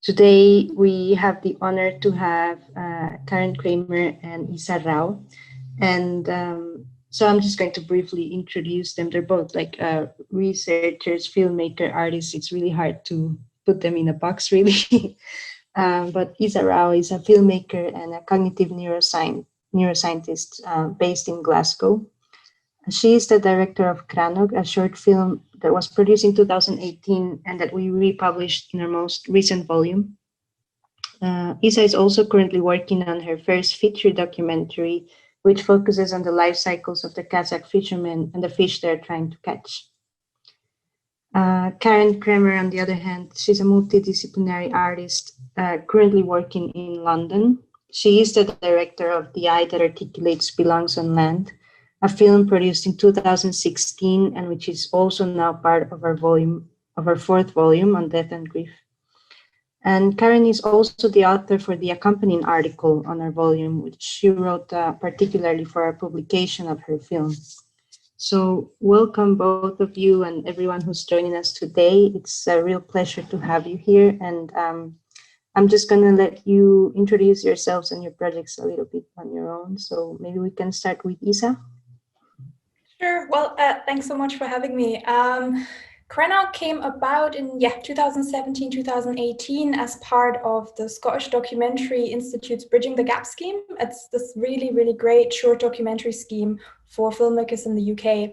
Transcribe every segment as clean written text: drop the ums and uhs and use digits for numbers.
Today, we have the honor to have Karen Kramer and Isa Rao. And so I'm just going to briefly introduce them. They're both like researchers, filmmaker, artists. It's really hard to put them in a box, really. But Isa Rao is a filmmaker and a cognitive neuroscientist based in Glasgow. She is the director of Crannog, a short film that was produced in 2018 and that we republished in our most recent volume. Isa is also currently working on her first feature documentary, which focuses on the life cycles of the Kazakh fishermen and the fish they're trying to catch. Karen Kramer, on the other hand, she's a multidisciplinary artist currently working in London. She is the director of The Eye That Articulates Belongs on Land, a film produced in 2016 and which is also now part of our fourth volume on death and grief. And Karen is also the author for the accompanying article on our volume, which she wrote particularly for our publication of her film. So welcome both of you and everyone who's joining us today. It's a real pleasure to have you here. And I'm just going to let you introduce yourselves and your projects a little bit on your own. So maybe we can start with Isa. Sure. Well, thanks so much for having me. Crannog came about in 2017, 2018 as part of the Scottish Documentary Institute's Bridging the Gap scheme. It's this really, really great short documentary scheme for filmmakers in the UK.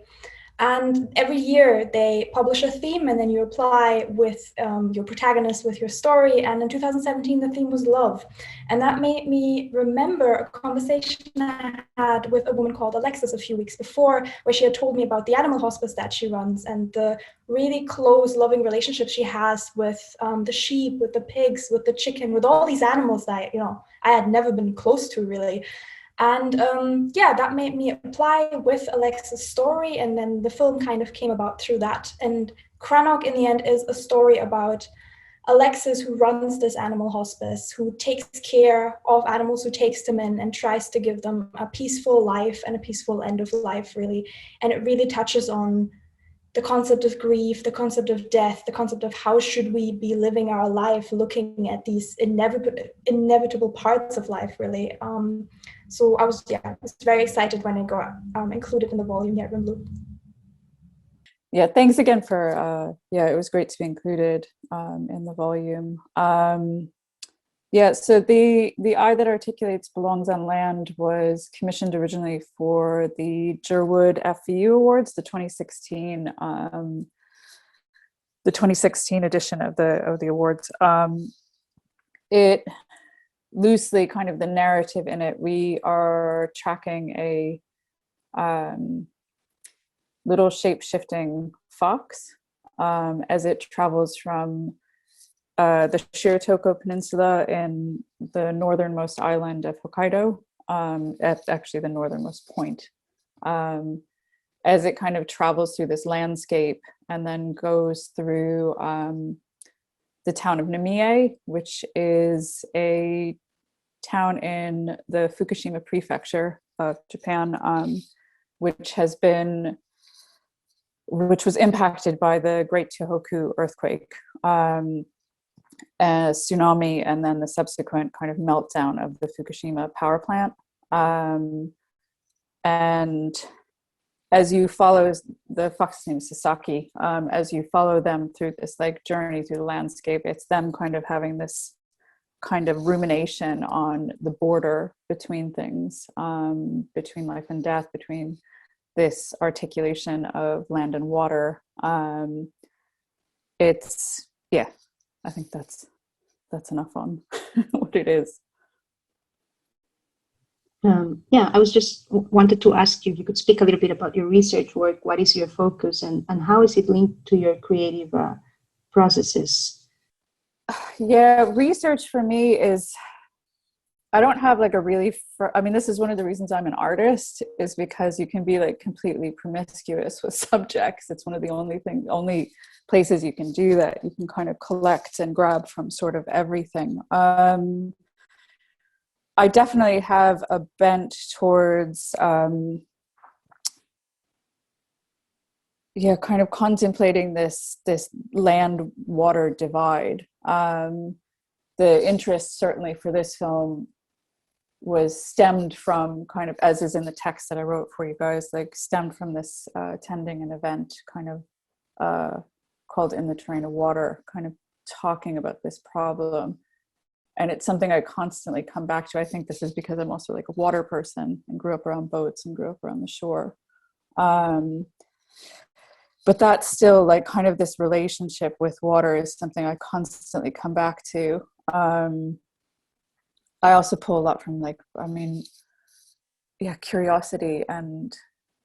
And every year they publish a theme and then you apply with your protagonist, with your story. And in 2017, the theme was love. And that made me remember a conversation I had with a woman called Alexis a few weeks before, where she had told me about the animal hospice that she runs and the really close, loving relationship she has with the sheep, with the pigs, with the chicken, with all these animals that, I had never been close to really. And that made me apply with Alexis' story, and then the film kind of came about through that. And Crannog, in the end, is a story about Alexis, who runs this animal hospice, who takes care of animals, who takes them in and tries to give them a peaceful life and a peaceful end of life, really. And it really touches on the concept of grief, the concept of death, the concept of how should we be living our life, looking at these inevitable parts of life, really. So I was very excited when it got included in the volume here at Wimblu. Yeah, thanks again for, it was great to be included in the volume. So the Eye That Articulates Belongs on Land was commissioned originally for the Jerwood FVU Awards, the 2016 edition of the awards. It loosely, kind of the narrative in it, we are tracking a little shape-shifting fox as it travels from the Shiratoko Peninsula in the northernmost island of Hokkaido, at actually the northernmost point, as it kind of travels through this landscape and then goes through the town of Namie, which is a town in the Fukushima prefecture of Japan, which was impacted by the Great Tohoku earthquake, a tsunami, and then the subsequent kind of meltdown of the Fukushima power plant. And as you follow, the fox's name is Sasaki, as you follow them through this like journey through the landscape, it's them kind of having this kind of rumination on the border between things, between life and death, between this articulation of land and water. I think that's enough on what it is. I was just wanted to ask you if you could speak a little bit about your research work. What is your focus and how is it linked to your creative processes? Research for me is, I don't have like a really, this is one of the reasons I'm an artist, is because you can be like completely promiscuous with subjects. It's one of the only places you can do that. You can kind of collect and grab from sort of everything. I definitely have a bent towards, kind of contemplating this land-water divide. the interest certainly for this film was stemmed from kind of, as is in the text that I wrote for you guys, like stemmed from this attending an event kind of called In the Terrain of Water, kind of talking about this problem. And it's something I constantly come back to. I think this is because I'm also like a water person and grew up around boats and grew up around the shore. But that's still like kind of this relationship with water is something I constantly come back to. I also pull a lot from like, curiosity and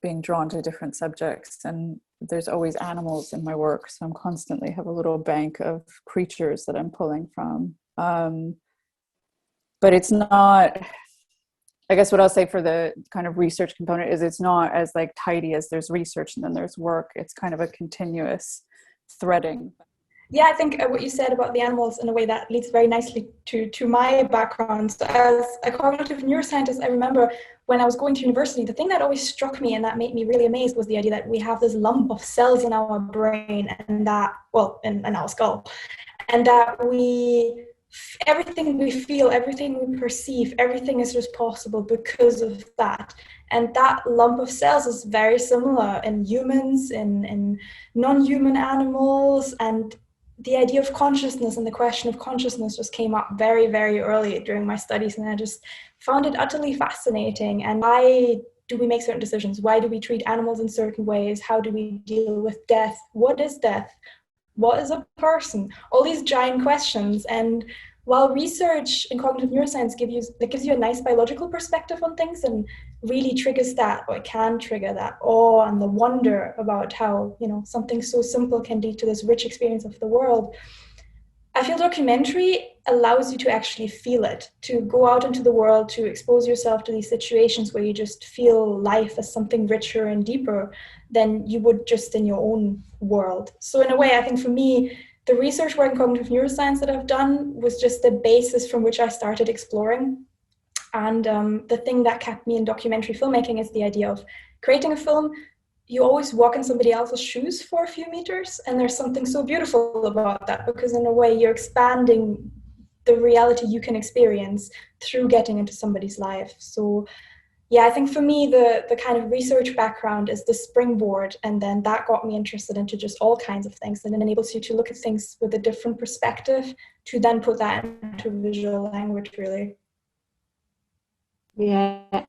being drawn to different subjects. And there's always animals in my work. So I'm constantly have a little bank of creatures that I'm pulling from. But it's not, I guess what I'll say for the kind of research component is it's not as like tidy as there's research and then there's work. It's kind of a continuous threading. Yeah, I think what you said about the animals in a way that leads very nicely to my background. So as a cognitive neuroscientist, I remember when I was going to university, the thing that always struck me and that made me really amazed was the idea that we have this lump of cells in our brain and that, in our skull, and that everything we feel, everything we perceive, everything is just possible because of that. And that lump of cells is very similar in humans, in non-human animals, and the idea of consciousness and the question of consciousness just came up very, very early during my studies, and I just found it utterly fascinating. And why do we make certain decisions? Why do we treat animals in certain ways? How do we deal with death? What is death? What is a person? All these giant questions. And while research in cognitive neuroscience gives you a nice biological perspective on things and really triggers that, or it can trigger that awe and the wonder about how, something so simple can lead to this rich experience of the world, I feel documentary allows you to actually feel it, to go out into the world, to expose yourself to these situations where you just feel life as something richer and deeper than you would just in your own world. So in a way, I think for me, the research work in cognitive neuroscience that I've done was just the basis from which I started exploring. And the thing that kept me in documentary filmmaking is the idea of creating a film. You always walk in somebody else's shoes for a few meters, and there's something so beautiful about that, because in a way you're expanding the reality you can experience through getting into somebody's life. So yeah, I think for me, the kind of research background is the springboard, and then that got me interested into just all kinds of things, and it enables you to look at things with a different perspective to then put that into visual language, really. Yeah,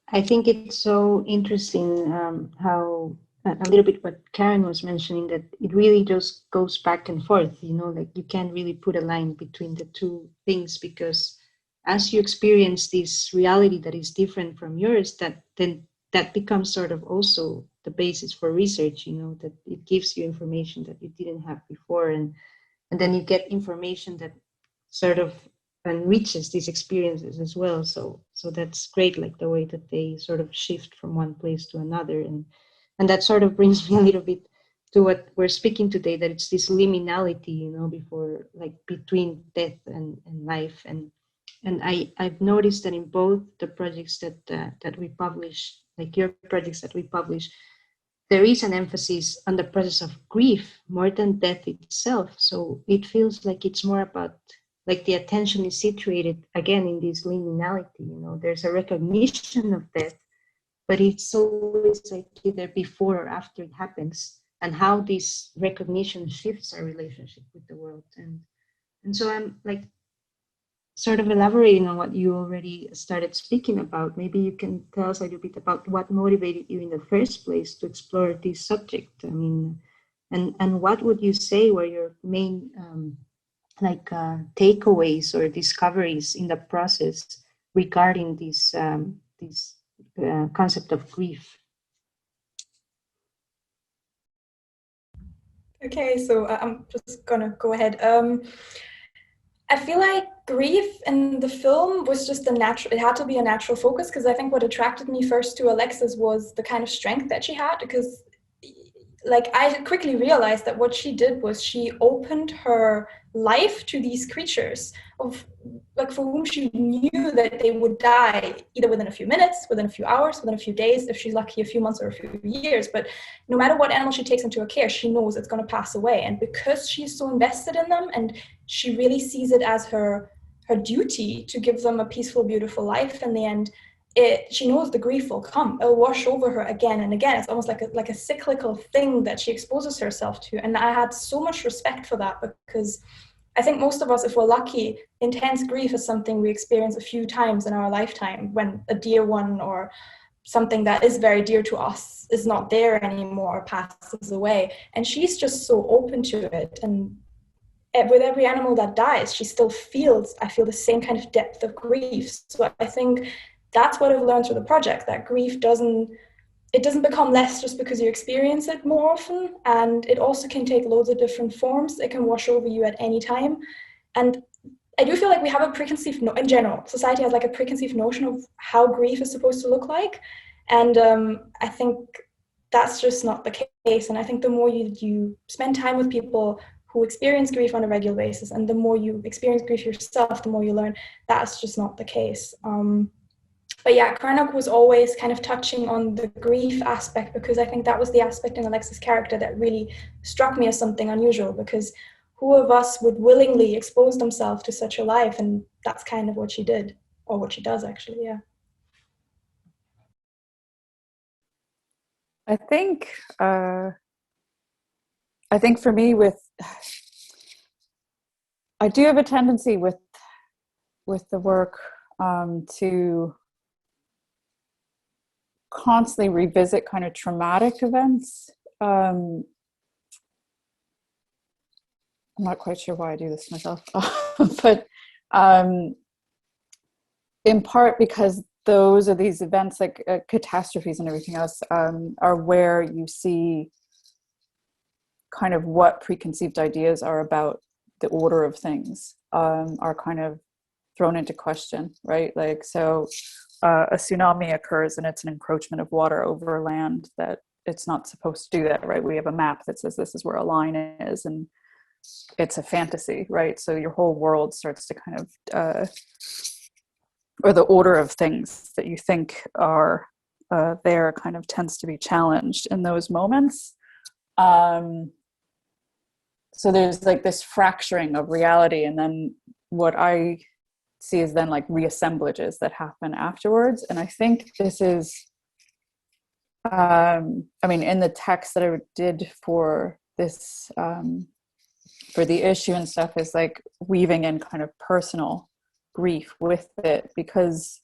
I think it's so interesting how a little bit what Karen was mentioning, that it really just goes back and forth, like you can't really put a line between the two things, because as you experience this reality that is different from yours, that becomes sort of also the basis for research, that it gives you information that you didn't have before. And then you get information that sort of enriches these experiences as well. So that's great, like the way that they sort of shift from one place to another. And that sort of brings me a little bit to what we're speaking today, that it's this liminality, before, like between death and life. And I've noticed that in both the projects that we publish, like your projects that we publish, there is an emphasis on the process of grief more than death itself. So it feels like it's more about, like the attention is situated again in this liminality. There's a recognition of death, but it's always like either before or after it happens, and how this recognition shifts our relationship with the world. And so I'm like sort of elaborating on what you already started speaking about. Maybe you can tell us a little bit about what motivated you in the first place to explore this subject. I mean, and what would you say were your main takeaways or discoveries in the process regarding this concept of grief? Okay, so I'm just gonna go ahead. I feel like grief in the film was just it had to be a natural focus, because I think what attracted me first to Alexis was the kind of strength that she had, because I quickly realized that what she did was she opened her life to these creatures for whom she knew that they would die either within a few minutes, within a few hours, within a few days, if she's lucky, a few months or a few years. But no matter what animal she takes into her care, she knows it's going to pass away. And because she's so invested in them, and she really sees it as her her duty to give them a peaceful, beautiful life in the end, she knows the grief will come. It'll wash over her again and again. It's almost like a cyclical thing that she exposes herself to. And I had so much respect for that, because I think most of us, if we're lucky, intense grief is something we experience a few times in our lifetime, when a dear one or something that is very dear to us is not there anymore or passes away. And she's just so open to it. And with every animal that dies, she still feels, I feel, the same kind of depth of grief. So I think that's what I've learned through the project, that grief doesn't become less just because you experience it more often. And it also can take loads of different forms. It can wash over you at any time. And I do feel like we have a preconceived, in general, society has like a preconceived notion of how grief is supposed to look like. And I think that's just not the case. And I think the more you spend time with people who experience grief on a regular basis, and the more you experience grief yourself, the more you learn that's just not the case. But yeah, Crannog was always kind of touching on the grief aspect, because I think that was the aspect in Alexa's character that really struck me as something unusual, because who of us would willingly expose themselves to such a life? And that's kind of what she did, or what she does actually, yeah. I think for me, I do have a tendency with the work to constantly revisit kind of traumatic events. I'm not quite sure why I do this myself, but in part because those are these events, like catastrophes and everything else, are where you see kind of what preconceived ideas are about the order of things are kind of thrown into question, right? Like, so a tsunami occurs and it's an encroachment of water over land that it's not supposed to do that, right? We have a map that says this is where a line is, and it's a fantasy, right? So your whole world starts to kind of, or the order of things that you think are there kind of tends to be challenged in those moments. So there's like this fracturing of reality, and then what I see is then like reassemblages that happen afterwards. And I think this is, I mean, in the text that I did for this, for the issue and stuff, is like weaving in kind of personal grief with it, because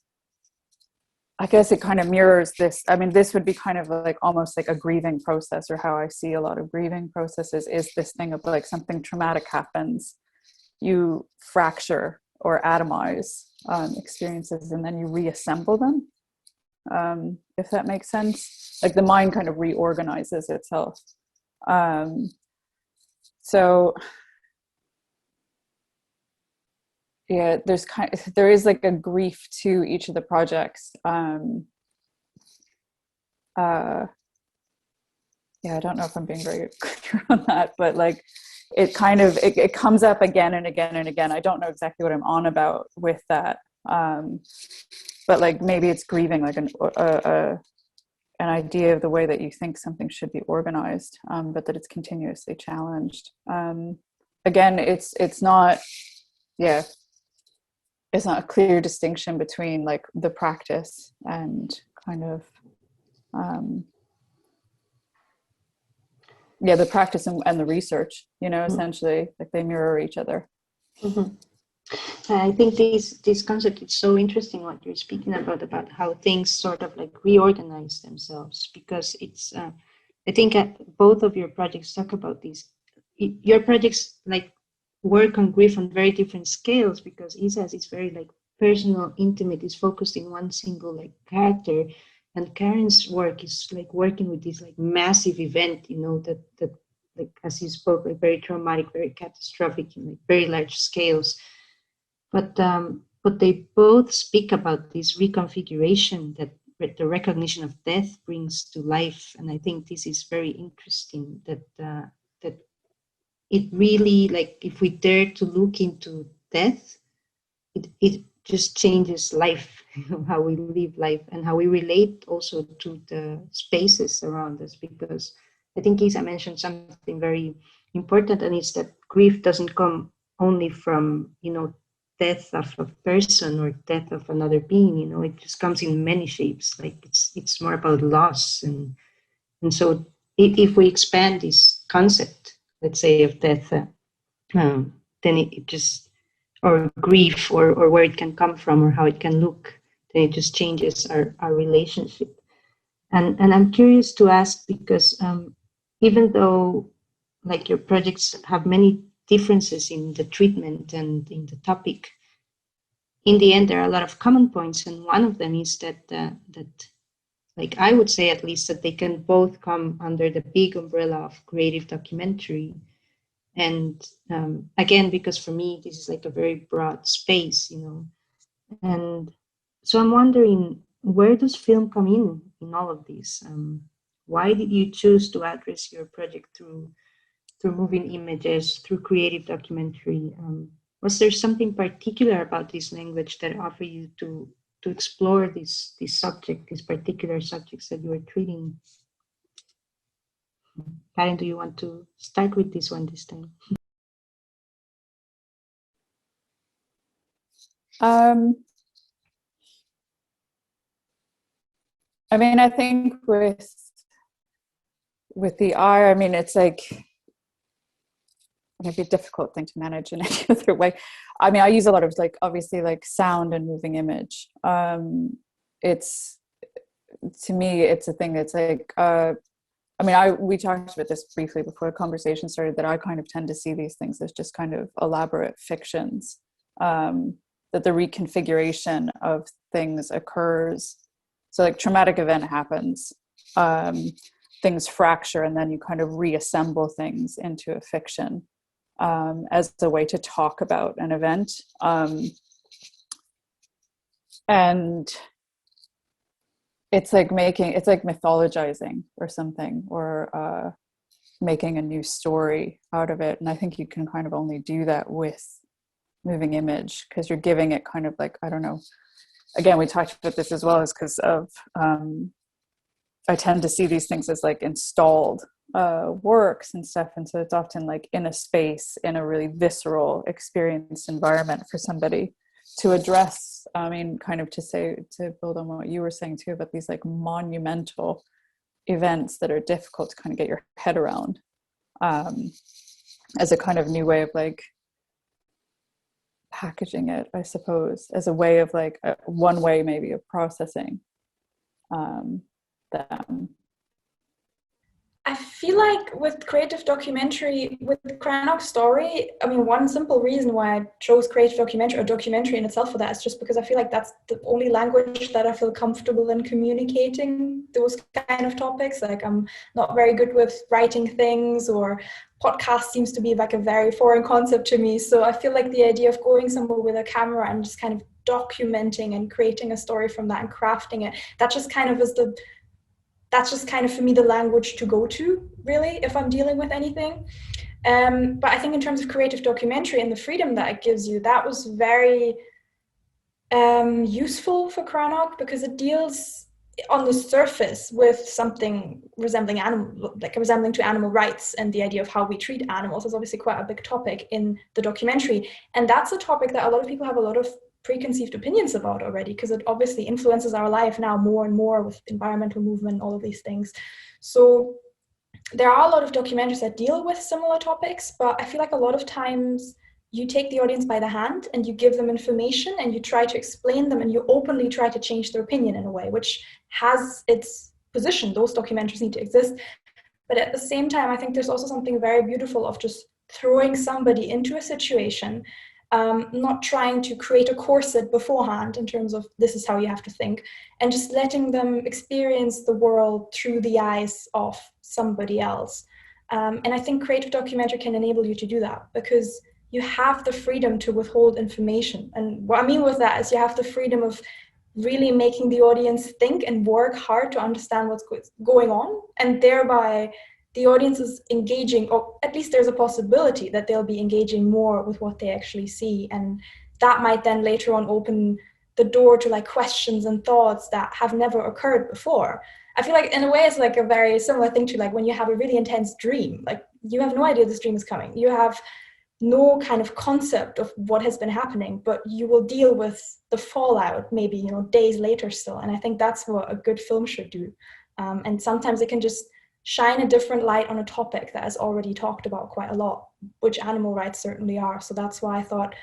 I guess it kind of mirrors this. I mean, this would be kind of like almost like a grieving process, or how I see a lot of grieving processes is this thing of like something traumatic happens, you fracture or atomize experiences, and then you reassemble them, if that makes sense. Like the mind kind of reorganizes itself. So yeah, there is like a grief to each of the projects. Yeah, I don't know if I'm being very clear on that, but like it kind of it comes up again and again and again. I don't know exactly what I'm on about with that, but like maybe it's grieving like an idea of the way that you think something should be organized, but that it's continuously challenged. Again, it's not, yeah, it's not a clear distinction between like the practice and kind of the practice and the research, essentially, like they mirror each other. Mm-hmm. I think this concept is so interesting, what you're speaking about how things sort of like reorganize themselves, because it's I think both of your projects talk about these. Your projects like work on grief on very different scales, because Isa's is very like personal, intimate, is focused in one single like character, and Karen's work is like working with this like massive event, that like, as you spoke, like very traumatic, very catastrophic, in like very large scales. But they both speak about this reconfiguration that the recognition of death brings to life, and I think this is very interesting. That it really, like, if we dare to look into death, it just changes life, how we live life and how we relate also to the spaces around us. Because I think Isa mentioned something very important, and it's that grief doesn't come only from death of a person or death of another being. You know, it just comes in many shapes. Like it's more about loss, and so if we expand this concept, let's say, of death, then it just, or grief, or where it can come from or how it can look, then it just changes our relationship. And I'm curious to ask, because even though like your projects have many differences in the treatment and in the topic, in the end there are a lot of common points, and one of them is that like I would say at least that they can both come under the big umbrella of creative documentary. And again, because for me this is like a very broad space, you know, and so I'm wondering, where does film come in all of this? Why did you choose to address your project through moving images, through creative documentary? Was there something particular about this language that offered you to explore this subject, these particular subjects that you were treating? Karen, do you want to start with this one this time? I mean, I think with the eye, I mean, it's like, it'd be a difficult thing to manage in any other way. I mean, I use a lot of like, obviously, like sound and moving image. It's, to me, it's a thing that's like, I mean, we talked about this briefly before the conversation started, that I kind of tend to see these things as just kind of elaborate fictions, that the reconfiguration of things occurs. So like traumatic event happens, things fracture, and then you kind of reassemble things into a fiction as a way to talk about an event. And it's like mythologizing or something, or making a new story out of it. And I think you can kind of only do that with moving image, because you're giving it kind of like, I don't know, again, we talked about this as well, is because of I tend to see these things as like installed works and stuff, and so it's often like in a space, in a really visceral experienced environment for somebody to address. I mean, kind of to build on what you were saying too about these like monumental events that are difficult to kind of get your head around, as a kind of new way of like packaging it, I suppose, as a way of like one way maybe of processing them. I feel like with creative documentary, with Crannog's story, I mean, one simple reason why I chose creative documentary, or documentary in itself, for that is just because I feel like that's the only language that I feel comfortable in communicating those kind of topics. Like, I'm not very good with writing things, or podcast seems to be like a very foreign concept to me. So I feel like the idea of going somewhere with a camera and just kind of documenting and creating a story from that and crafting it, that's just kind of for me the language to go to, really, if I'm dealing with anything. But I think in terms of creative documentary and the freedom that it gives you, that was very useful for Crannog, because it deals on the surface with something resembling to animal rights, and the idea of how we treat animals is obviously quite a big topic in the documentary. And that's a topic that a lot of people have a lot of preconceived opinions about already, because it obviously influences our life now more and more with environmental movement, all of these things. So there are a lot of documentaries that deal with similar topics, but I feel like a lot of times you take the audience by the hand and you give them information and you try to explain them, and you openly try to change their opinion in a way which has its position. Those documentaries need to exist. But at the same time, I think there's also something very beautiful of just throwing somebody into a situation, not trying to create a corset beforehand in terms of this is how you have to think, and just letting them experience the world through the eyes of somebody else. And I think creative documentary can enable you to do that, because you have the freedom to withhold information. And what I mean with that is you have the freedom of really making the audience think and work hard to understand what's going on, and thereby the audience is engaging, or at least there's a possibility that they'll be engaging more with what they actually see. And that might then later on open the door to like questions and thoughts that have never occurred before. I feel like in a way it's like a very similar thing to like when you have a really intense dream. Like, you have no idea this dream is coming. You have no kind of concept of what has been happening, but you will deal with the fallout maybe, you know, days later still. And I think that's what a good film should do. And sometimes it can just shine a different light on a topic that is already talked about quite a lot, which animal rights certainly are. So that's why I thought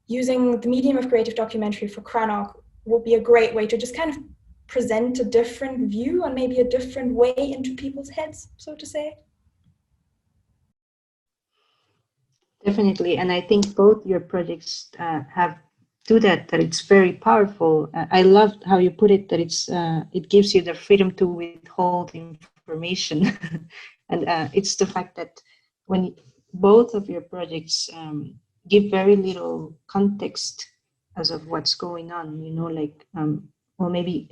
using the medium of creative documentary for Crannog would be a great way to just kind of present a different view and maybe a different way into people's heads, so to say. Definitely, and I think both your projects have do that. That it's very powerful. I loved how you put it. That it gives you the freedom to withhold information, and it's the fact that when both of your projects give very little context as of what's going on. You know, like well, maybe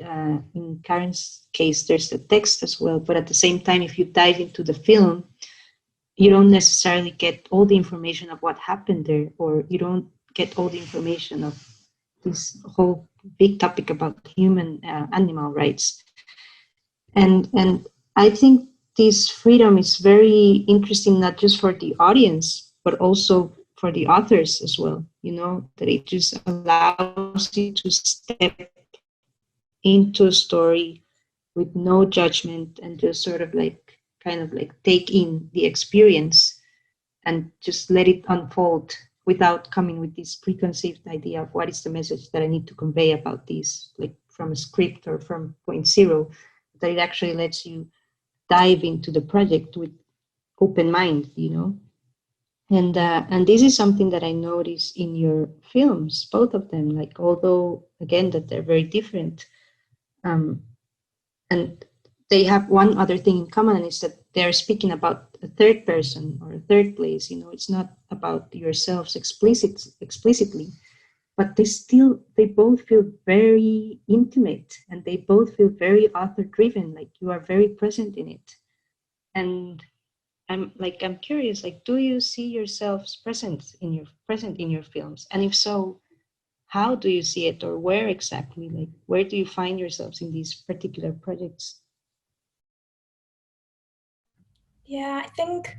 in Karen's case, there's the text as well. But at the same time, if you dive into the film, you don't necessarily get all the information of what happened there, or you don't get all the information of this whole big topic about human animal rights. And I think this freedom is very interesting, not just for the audience, but also for the authors as well. You know, that it just allows you to step into a story with no judgment and just sort of like kind of like take in the experience and just let it unfold without coming with this preconceived idea of what is the message that I need to convey about this, like from a script or from point zero, that it actually lets you dive into the project with open mind, you know. And this is something that I notice in your films, both of them, like although again that they're very different, and they have one other thing in common, and is that they're speaking about a third person or a third place. You know, it's not about yourselves explicitly, but they both feel very intimate, and they both feel very author driven, like you are very present in it. And I'm curious, like, do you see yourselves present in your films? And if so, how do you see it, or where exactly? Like, where do you find yourselves in these particular projects? Yeah, I think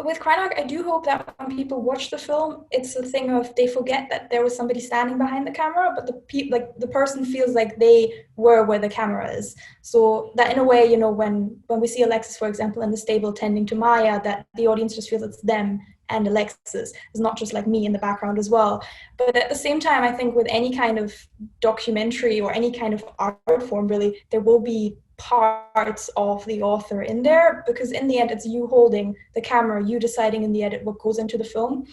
with Crannog, I do hope that when people watch the film, it's a thing of they forget that there was somebody standing behind the camera, but the person feels like they were where the camera is. So that in a way, you know, when we see Alexis, for example, in the stable tending to Maya, that the audience just feels it's them and Alexis. It's not just like me in the background as well. But at the same time, I think with any kind of documentary or any kind of art form, really, there will be parts of the author in there, because in the end it's you holding the camera, you deciding in the edit what goes into the film.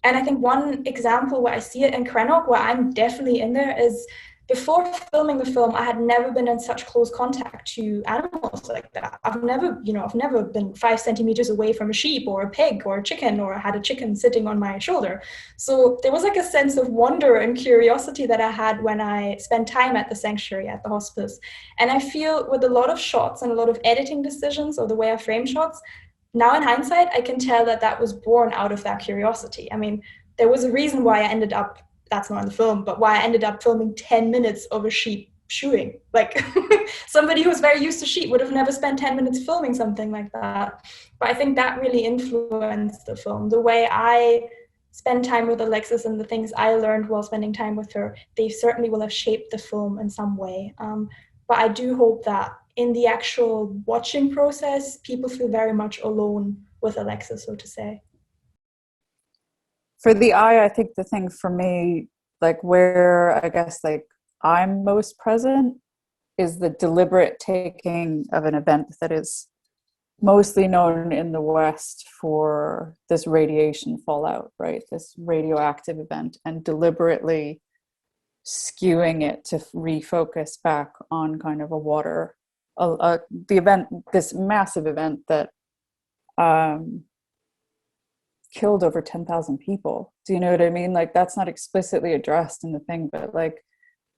And I think one example where I see it in Crannog, where I'm definitely in there, is before filming the film, I had never been in such close contact to animals like that. I've never been 5 centimeters away from a sheep or a pig or a chicken, or had a chicken sitting on my shoulder. So there was like a sense of wonder and curiosity that I had when I spent time at the sanctuary, at the hospice. And I feel with a lot of shots and a lot of editing decisions, or the way I frame shots, now in hindsight, I can tell that that was born out of that curiosity. I mean, there was a reason why I ended up, that's not in the film, but why I ended up filming 10 minutes of a sheep shooing. Like somebody who's very used to sheep would have never spent 10 minutes filming something like that. But I think that really influenced the film. The way I spend time with Alexis and the things I learned while spending time with her, they certainly will have shaped the film in some way. But I do hope that in the actual watching process, people feel very much alone with Alexis, so to say. For the eye, I think the thing for me, like where I guess like I'm most present, is the deliberate taking of an event that is mostly known in the West for this radiation fallout, right? This radioactive event, and deliberately skewing it to refocus back on kind of a water, the event, this massive event that killed over 10,000 people. Do you know what I mean? Like, that's not explicitly addressed in the thing, but like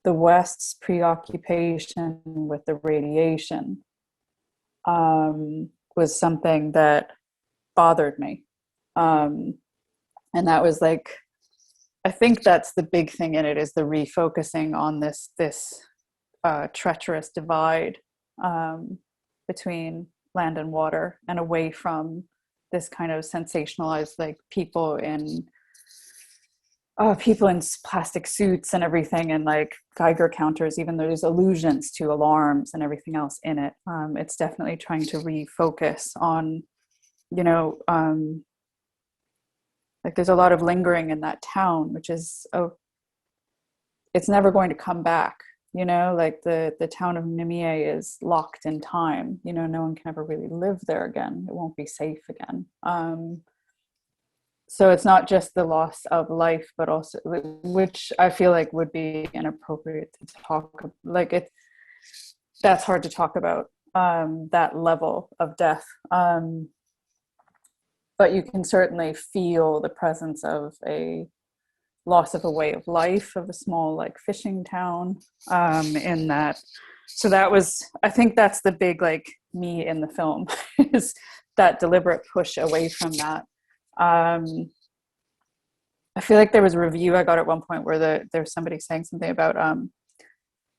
the West's preoccupation with the radiation was something that bothered me. And that was like, I think that's the big thing in it, is the refocusing on this treacherous divide between land and water, and away from this kind of sensationalized, like people in plastic suits and everything, and like Geiger counters, even though there's allusions to alarms and everything else in it. It's definitely trying to refocus on, like there's a lot of lingering in that town, which is, it's never going to come back. Like the town of Nimiye is locked in time. No one can ever really live there again. It won't be safe again. So it's not just the loss of life, but also, which I feel like would be inappropriate to talk, like that's hard to talk about, that level of death. But you can certainly feel the presence of a loss of a way of life, of a small like fishing town, in that. So that was, I think that's the big like me in the film, is that deliberate push away from that. I feel like there was a review I got at one point where there was somebody saying something about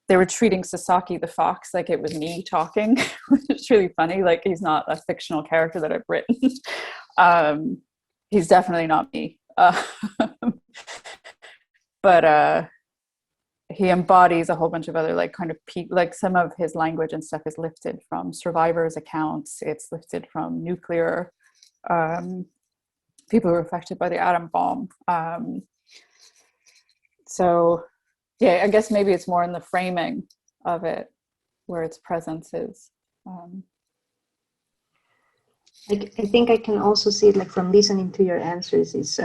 they were treating Sasaki the fox like it was me talking, which is really funny. Like he's not a fictional character that I've written. He's definitely not me. But he embodies a whole bunch of other like kind of like some of his language and stuff is lifted from survivors' accounts. It's lifted from nuclear people who were affected by the atom bomb. So yeah, I guess maybe it's more in the framing of it where its presence is. I think I can also see it like from listening to your answers is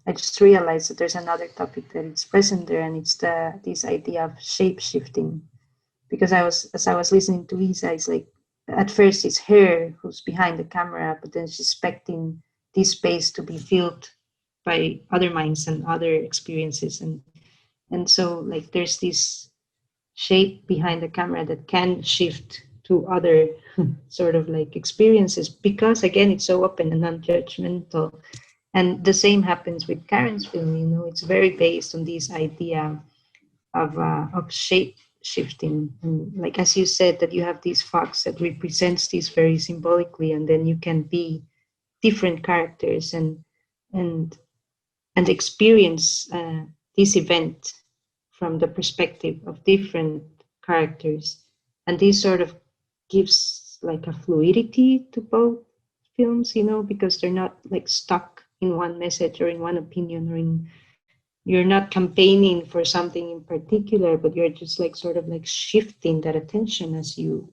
I just realized that there's another topic that is present there, and it's this idea of shape shifting. Because as I was listening to Isa, it's like at first it's her who's behind the camera, but then she's expecting this space to be filled by other minds and other experiences, and so like there's this shape behind the camera that can shift to other sort of like experiences, because again it's so open and non-judgmental. And the same happens with Karen's film. It's very based on this idea of shape shifting, and like as you said, that you have this fox that represents this very symbolically, and then you can be different characters and experience this event from the perspective of different characters, and this sort of gives like a fluidity to both films, because they're not like stuck in one message or in one opinion, or you're not campaigning for something in particular, but you're just like sort of like shifting that attention, as you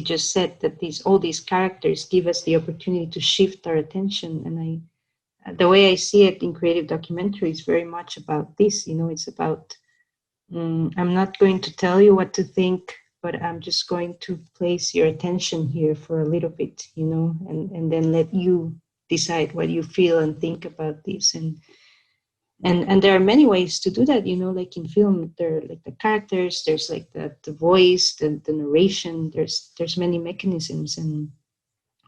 just said, that all these characters give us the opportunity to shift our attention. And the way I see it in creative documentary is very much about this. It's about I'm not going to tell you what to think, but I'm just going to place your attention here for a little bit, and then let you decide what you feel and think about this. And there are many ways to do that, like in film, there are like the characters, there's like the voice, the narration, there's many mechanisms.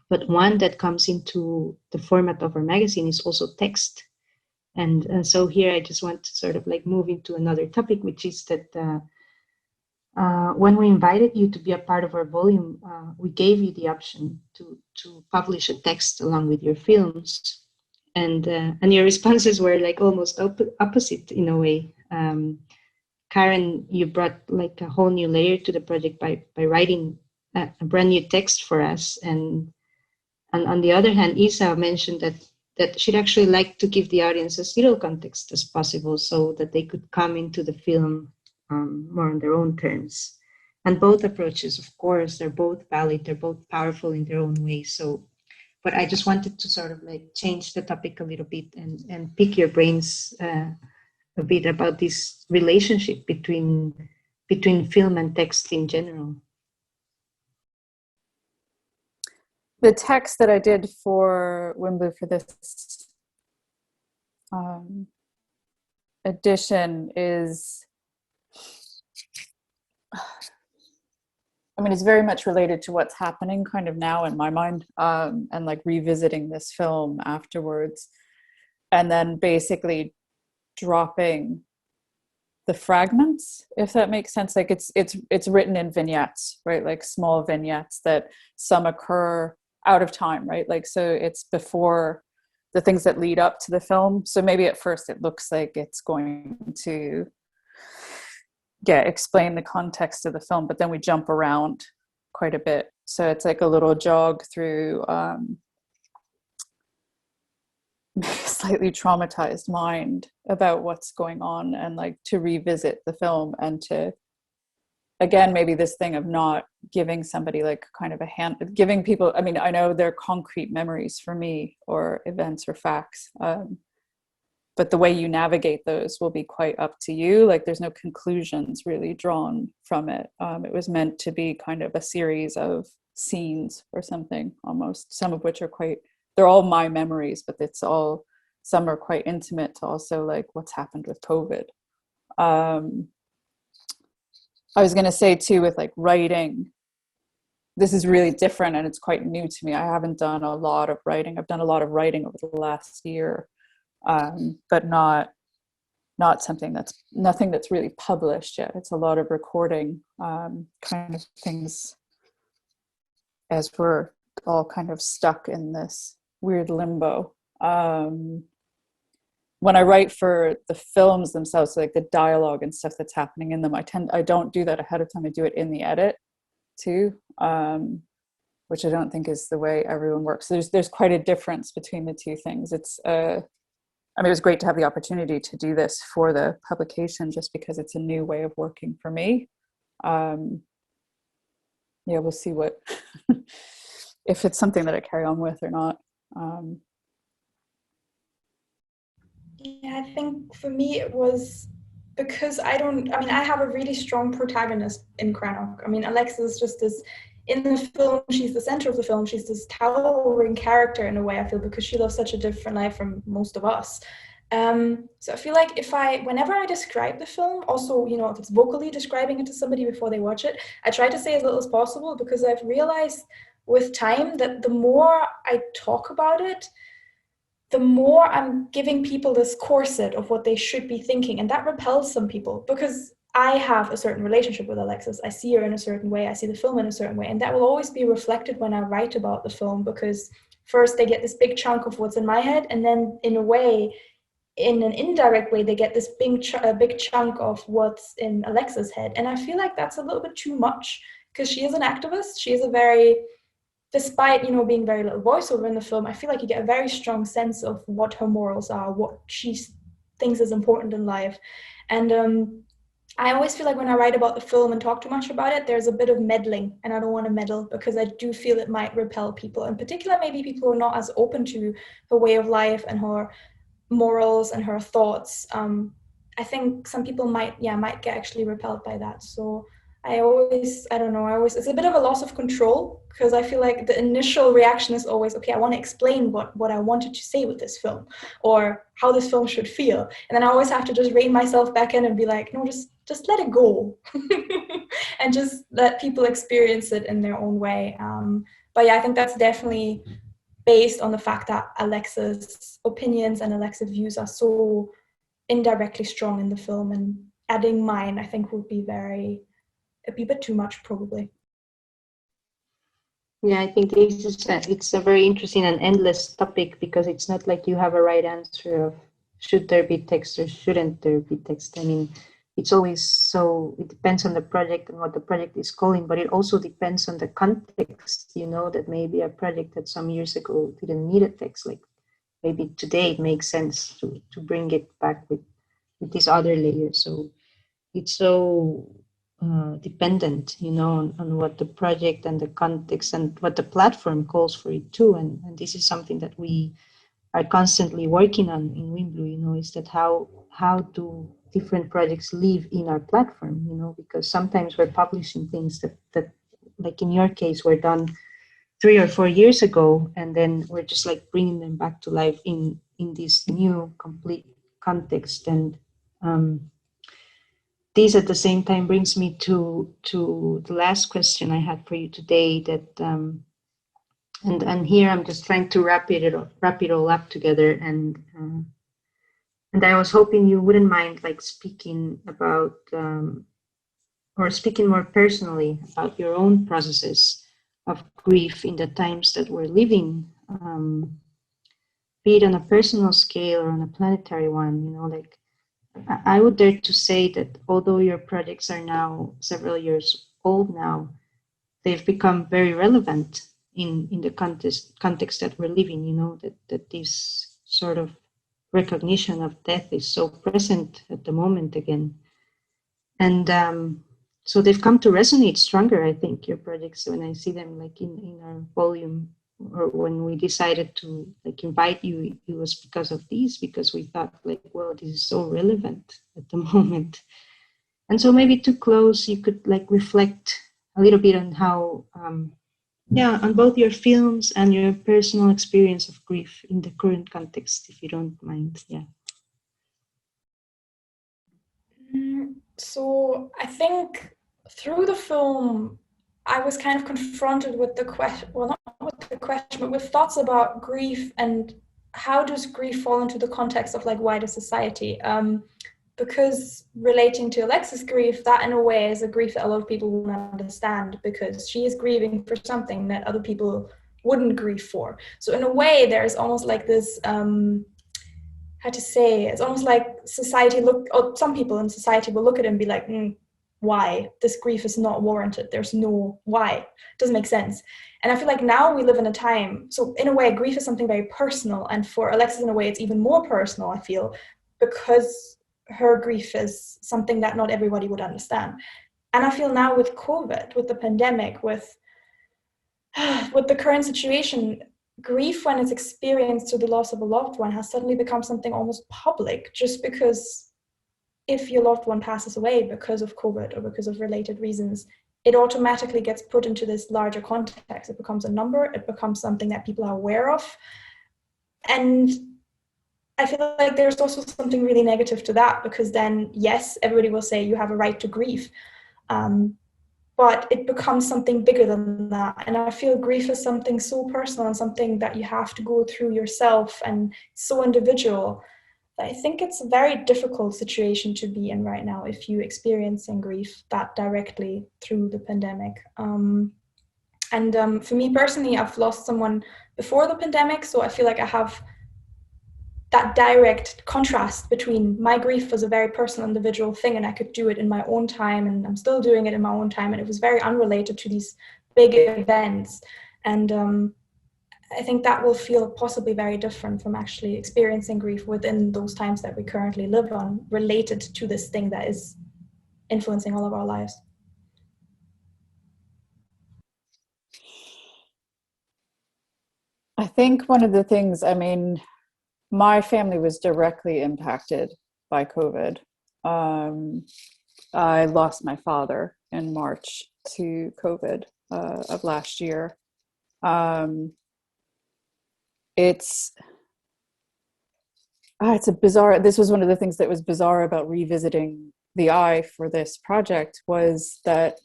But one that comes into the format of our magazine is also text. And so here I just want to sort of like move into another topic, which is that when we invited you to be a part of our volume, we gave you the option to publish a text along with your films. And your responses were like almost opposite in a way. Karen, you brought like a whole new layer to the project by writing a brand new text for us. And on the other hand, Isa mentioned that she'd actually like to give the audience as little context as possible so that they could come into the film more on their own terms. And both approaches, of course, they're both valid, they're both powerful in their own way. But I just wanted to sort of like change the topic a little bit and pick your brains a bit about this relationship between film and text in general. The text that I did for Wimblu for this edition is, it's very much related to what's happening kind of now in my mind, and like revisiting this film afterwards, and then basically dropping the fragments, if that makes sense. Like it's written in vignettes, right? Like small vignettes that some occur out of time, right? Like, so it's before the things that lead up to the film. So maybe at first it looks like it's going to explain the context of the film, but then we jump around quite a bit. So it's like a little jog through slightly traumatized mind about what's going on, and like to revisit the film, and to, again, maybe this thing of not giving somebody like kind of a hand, giving people, I mean, I know they're concrete memories for me, or events or facts, but the way you navigate those will be quite up to you. Like there's no conclusions really drawn from it. It was meant to be kind of a series of scenes or something, almost, some of which are quite, they're all my memories, but it's all, some are quite intimate to also like what's happened with COVID. I was going to say too, with like writing, this is really different and it's quite new to me. I haven't done a lot of writing. I've done a lot of writing over the last year, but not something nothing that's really published yet. It's a lot of recording, kind of things as we're all kind of stuck in this weird limbo. When I write for the films themselves, so like the dialogue and stuff that's happening in them, I don't do that ahead of time. I do it in the edit too, which I don't think is the way everyone works. So there's quite a difference between the two things. It's I mean, it was great to have the opportunity to do this for the publication, just because it's a new way of working for me. Yeah, we'll see what if it's something that I carry on with or not. Yeah, I think for me it was because I have a really strong protagonist in Crannog. I mean, Alexa is just this, in the film, she's the center of the film. She's this towering character in a way, I feel, because she lives such a different life from most of us. So I feel like whenever I describe the film, also, you know, if it's vocally describing it to somebody before they watch it, I try to say as little as possible, because I've realized with time that the more I talk about it, the more I'm giving people this corset of what they should be thinking. And that repels some people, because I have a certain relationship with Alexis. I see her in a certain way. I see the film in a certain way. And that will always be reflected when I write about the film, because first they get this big chunk of what's in my head. And then in a way, in an indirect way, they get this big chunk of what's in Alexa's head. And I feel like that's a little bit too much, because she is an activist. She is a very, despite, you know, being very little voiceover in the film, I feel like you get a very strong sense of what her morals are, what she thinks is important in life. And I always feel like when I write about the film and talk too much about it, there's a bit of meddling, and I don't want to meddle, because I do feel it might repel people, in particular maybe people who are not as open to her way of life and her morals and her thoughts. I think some people might get actually repelled by that. So it's a bit of a loss of control, because I feel like the initial reaction is always, okay, I want to explain what I wanted to say with this film, or how this film should feel. And then I always have to just rein myself back in and be like, no, just let it go. And just let people experience it in their own way. But yeah, I think that's definitely based on the fact that Alexa's opinions and Alexa's views are so indirectly strong in the film, and adding mine, I think, would be it'd be a bit too much, probably. Yeah, I think it's a very interesting and endless topic, because it's not like you have a right answer of should there be text or shouldn't there be text. I mean, it's always it depends on the project and what the project is calling, but it also depends on the context, you know, that maybe a project that some years ago didn't need a text, like maybe today it makes sense to bring it back with this other layer. So it's so dependent, you know, on what the project and the context and what the platform calls for it too. And this is something that we are constantly working on in Wimblu, you know, is that how do different projects live in our platform, you know, because sometimes we're publishing things that like in your case were done 3 or 4 years ago, and then we're just like bringing them back to life in this new complete context. And this at the same time brings me to the last question I had for you today, that and here I'm just trying to wrap it all up together, and I was hoping you wouldn't mind like speaking about or speaking more personally about your own processes of grief in the times that we're living, be it on a personal scale or on a planetary one. You know, like I would dare to say that although your projects are now several years old now, they've become very relevant in the context that we're living. You know, that this sort of recognition of death is so present at the moment again. And so they've come to resonate stronger, I think, your projects, when I see them like in our volume, or when we decided to like invite you, it was because of these, because we thought like, well, this is so relevant at the moment. And so maybe to close, you could like reflect a little bit on how, on both your films and your personal experience of grief in the current context, if you don't mind. Yeah. So I think through the film, I was kind of confronted with the question, well, not with the question, but with thoughts about grief and how does grief fall into the context of like wider society? Because relating to Alexa's grief, that in a way is a grief that a lot of people won't understand, because she is grieving for something that other people wouldn't grieve for. So in a way, there's almost like this, how to say, it's almost like society or some people in society will look at it and be like, why? This grief is not warranted. There's no why. It doesn't make sense. And I feel like now we live in a time, so in a way, grief is something very personal. And for Alexis, in a way, it's even more personal, I feel, because her grief is something that not everybody would understand. And I feel now with COVID, with the pandemic, with the current situation, grief when it's experienced through the loss of a loved one has suddenly become something almost public, just because if your loved one passes away because of COVID or because of related reasons, it automatically gets put into this larger context. It becomes a number, it becomes something that people are aware of. And I feel like there's also something really negative to that, because then, yes, everybody will say you have a right to grieve. But it becomes something bigger than that. And I feel grief is something so personal and something that you have to go through yourself and so individual. I think it's a very difficult situation to be in right now if you're experiencing grief that directly through the pandemic. For me personally, I've lost someone before the pandemic, so I feel like I have that direct contrast between my grief was a very personal individual thing and I could do it in my own time, and I'm still doing it in my own time, and it was very unrelated to these big events. And I think that will feel possibly very different from actually experiencing grief within those times that we currently live on, related to this thing that is influencing all of our lives. I think one of the things, I mean, my family was directly impacted by COVID. I lost my father in March to COVID of last year. It's a bizarre, this was one of the things that was bizarre about revisiting the eye for this project, was that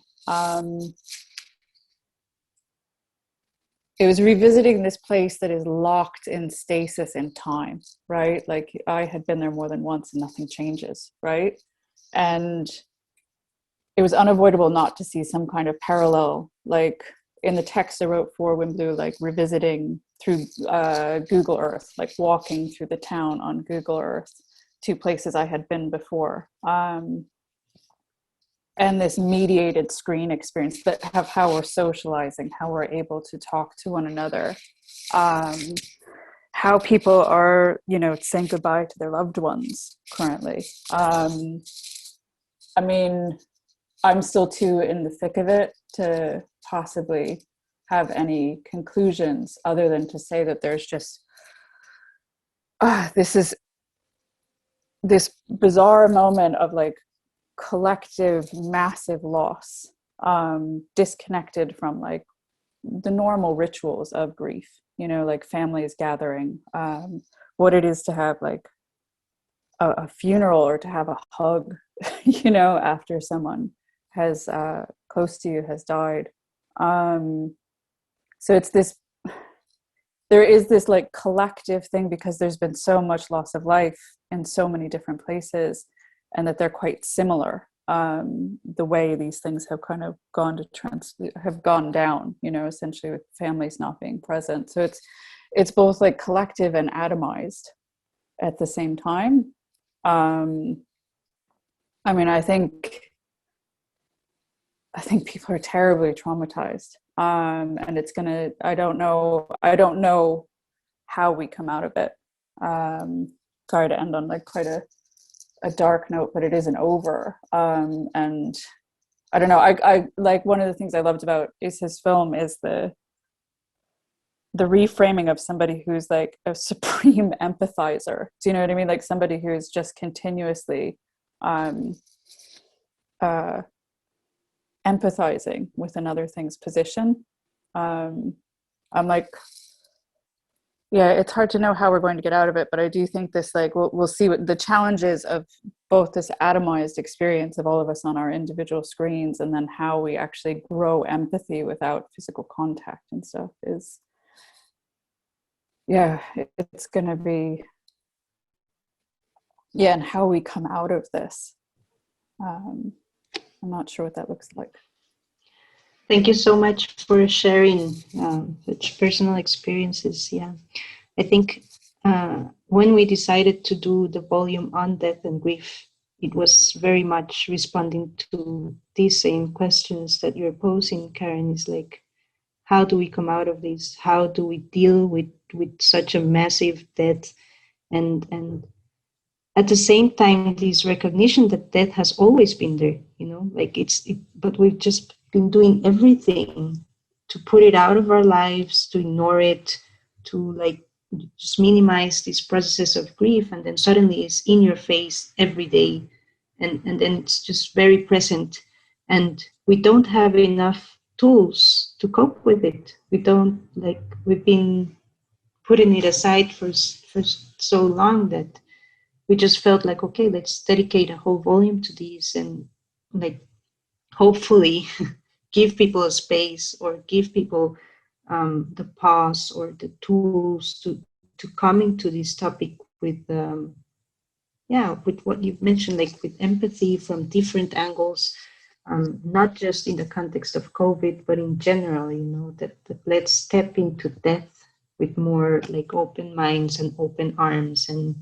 it was revisiting this place that is locked in stasis in time, right? Like I had been there more than once and nothing changes, right? And it was unavoidable not to see some kind of parallel, like in the text I wrote for Wimblu, like revisiting through Google Earth, like walking through the town on Google Earth to places I had been before. And this mediated screen experience that have how we're socializing, how we're able to talk to one another, how people are, saying goodbye to their loved ones currently. I mean, I'm still too in the thick of it to possibly have any conclusions other than to say that there's just, this is this bizarre moment of like collective massive loss, disconnected from like the normal rituals of grief, like families gathering, what it is to have like a funeral or to have a hug, after someone has close to you has died. So it's this, there is this like collective thing, because there's been so much loss of life in so many different places, and that they're quite similar. the way these things have kind of have gone down, you know, essentially with families not being present. So it's both like collective and atomized at the same time. I mean, I think people are terribly traumatized, and it's gonna. I don't know how we come out of it. Sorry to end on like quite a dark note, but it isn't over. And I don't know. I like, one of the things I loved about his film is the reframing of somebody who's like a supreme empathizer. Do you know what I mean? Like somebody who's just continuously empathizing with another thing's position. I'm like, yeah, it's hard to know how we're going to get out of it, but I do think this, like, we'll see what the challenges of both this atomized experience of all of us on our individual screens, and then how we actually grow empathy without physical contact and stuff is, yeah, it's going to be, yeah, and how we come out of this. I'm not sure what that looks like. Thank you so much for sharing such personal experiences. Yeah, I think when we decided to do the volume on death and grief, it was very much responding to these same questions that you're posing, Karen. Is like, how do we come out of this? How do we deal with such a massive death? And at the same time, this recognition that death has always been there, you know, like but we've just been doing everything to put it out of our lives, to ignore it, to like just minimize these processes of grief, and then suddenly it's in your face every day, and then it's just very present, and we don't have enough tools to cope with it. We've been putting it aside for so long that we just felt like, okay, let's dedicate a whole volume to these, and like hopefully give people a space, or give people the pause or the tools to come into this topic with with what you've mentioned, like with empathy from different angles, not just in the context of COVID, but in general, you know, that let's step into death with more like open minds and open arms, and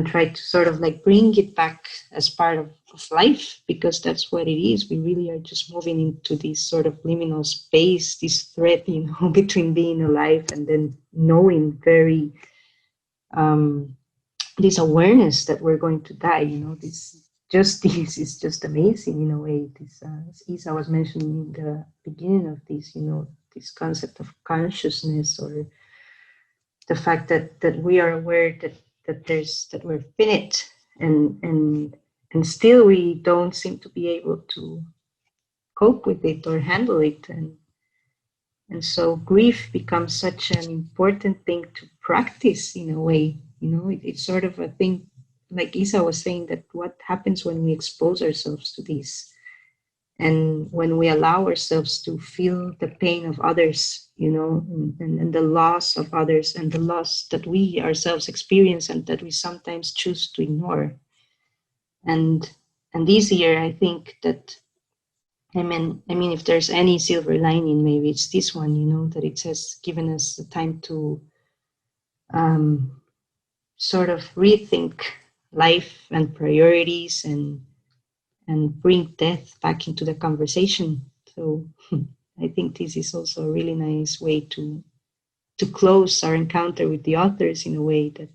try to sort of like bring it back as part of life, because that's what it is. We really are just moving into this sort of liminal space, this thread, you know, between being alive and then knowing very, this awareness that we're going to die, you know, this is just amazing in a way. This, as Isa was mentioning in the beginning of this, you know, this concept of consciousness, or the fact that we are aware that we're finite, and still we don't seem to be able to cope with it or handle it, and so grief becomes such an important thing to practice in a way, you know. It's sort of a thing, like Isa was saying, that what happens when we expose ourselves to this, and when we allow ourselves to feel the pain of others, you know, and the loss of others, and the loss that we ourselves experience and that we sometimes choose to ignore. And this year, I think that, I mean, if there's any silver lining, maybe it's this one, you know, that it has given us the time to sort of rethink life and priorities, and bring death back into the conversation. So I think this is also a really nice way to close our encounter with the authors, in a way that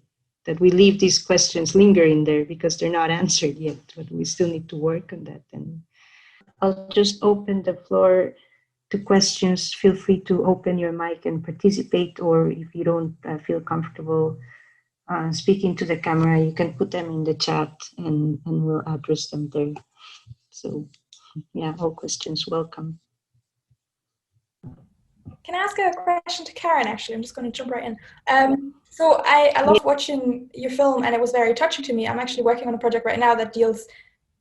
we leave these questions lingering there because they're not answered yet, but we still need to work on that. And I'll just open the floor to questions. Feel free to open your mic and participate, or if you don't feel comfortable speaking to the camera, you can put them in the chat, and we'll address them there. So yeah, all questions welcome. Can I ask a question to Karen, actually? I'm just going to jump right in. So I love watching your film, and it was very touching to me. I'm actually working on a project right now that deals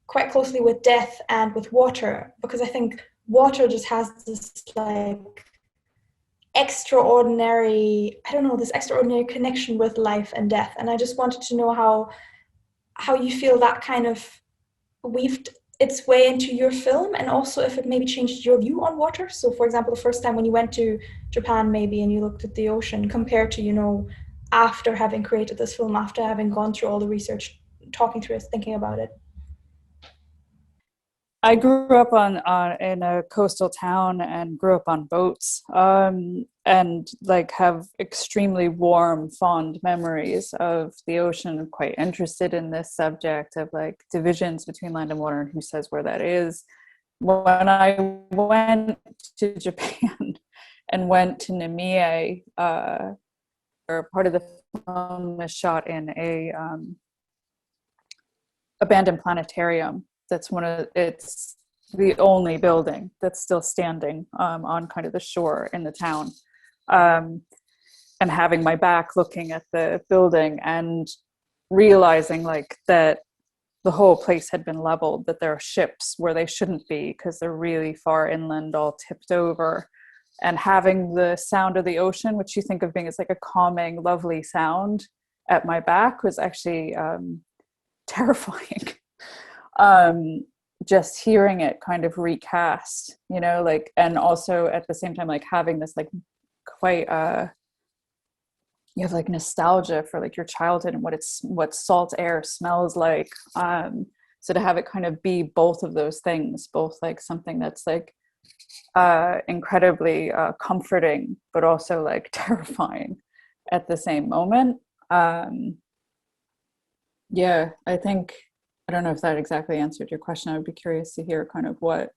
quite closely with death and with water, because I think water just has this like extraordinary, I don't know, this extraordinary connection with life and death. And I just wanted to know how you feel that kind of weaved its way into your film, and also if it maybe changed your view on water. So for example, the first time when you went to Japan maybe and you looked at the ocean compared to, you know, after having created this film, after having gone through all the research, talking through it, thinking about it. I grew up in a coastal town and grew up on boats, and like have extremely warm, fond memories of the ocean. I'm quite interested in this subject of like divisions between land and water and who says where that is. When I went to Japan and went to Namiye, or part of the film was shot in a abandoned planetarium. That's it's the only building that's still standing on kind of the shore in the town. And having my back looking at the building and realizing like that the whole place had been leveled, that there are ships where they shouldn't be because they're really far inland, all tipped over. And having the sound of the ocean, which you think of being as like a calming, lovely sound at my back, was actually terrifying. Just hearing it kind of recast, you know, like, and also at the same time, like having this like quite you have like nostalgia for like your childhood and what salt air smells like. So to have it kind of be both of those things, both like something that's like incredibly comforting, but also like terrifying at the same moment. Yeah, I don't know if that exactly answered your question. I would be curious to hear kind of what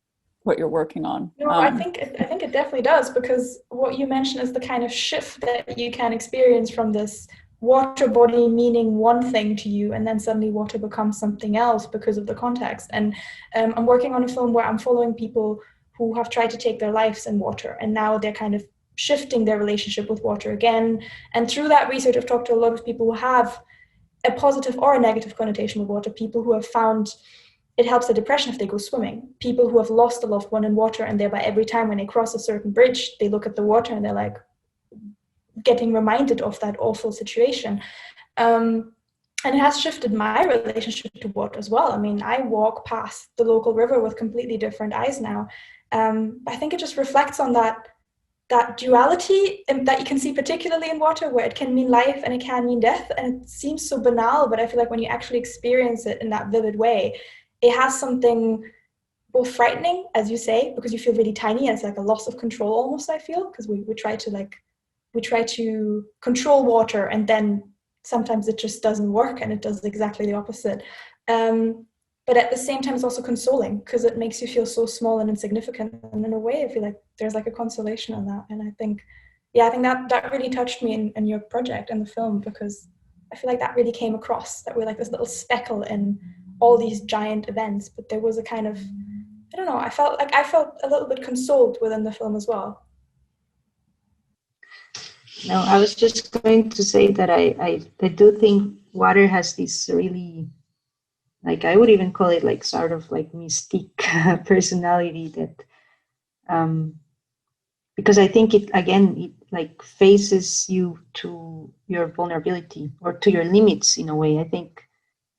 you're working on. No, I think it definitely does, because what you mentioned is the kind of shift that you can experience from this water body meaning one thing to you, and then suddenly water becomes something else because of the context. And I'm working on a film where I'm following people who have tried to take their lives in water, and now they're kind of shifting their relationship with water again. And through that research, I've talked to a lot of people who have a positive or a negative connotation with water, people who have found it helps their depression if they go swimming, people who have lost a loved one in water, and thereby every time when they cross a certain bridge, they look at the water and they're like getting reminded of that awful situation. And it has shifted my relationship to water as well. I mean, I walk past the local river with completely different eyes now. I think it just reflects on that duality that you can see particularly in water, where it can mean life and it can mean death. And it seems so banal, but I feel like when you actually experience it in that vivid way, it has something both frightening, as you say, because you feel really tiny, and it's like a loss of control almost, I feel, because we try to control water, and then sometimes it just doesn't work and it does exactly the opposite. But at the same time, it's also consoling because it makes you feel so small and insignificant. And in a way, I feel like there's like a consolation in that. And I think that really touched me in your project and the film, because I feel like that really came across, that we're like this little speckle in all these giant events. But there was a kind of, I don't know, I felt a little bit consoled within the film as well. No, I was just going to say that I do think water has this really, like, I would even call it like sort of like mystique personality that, because I think it like faces you to your vulnerability or to your limits in a way.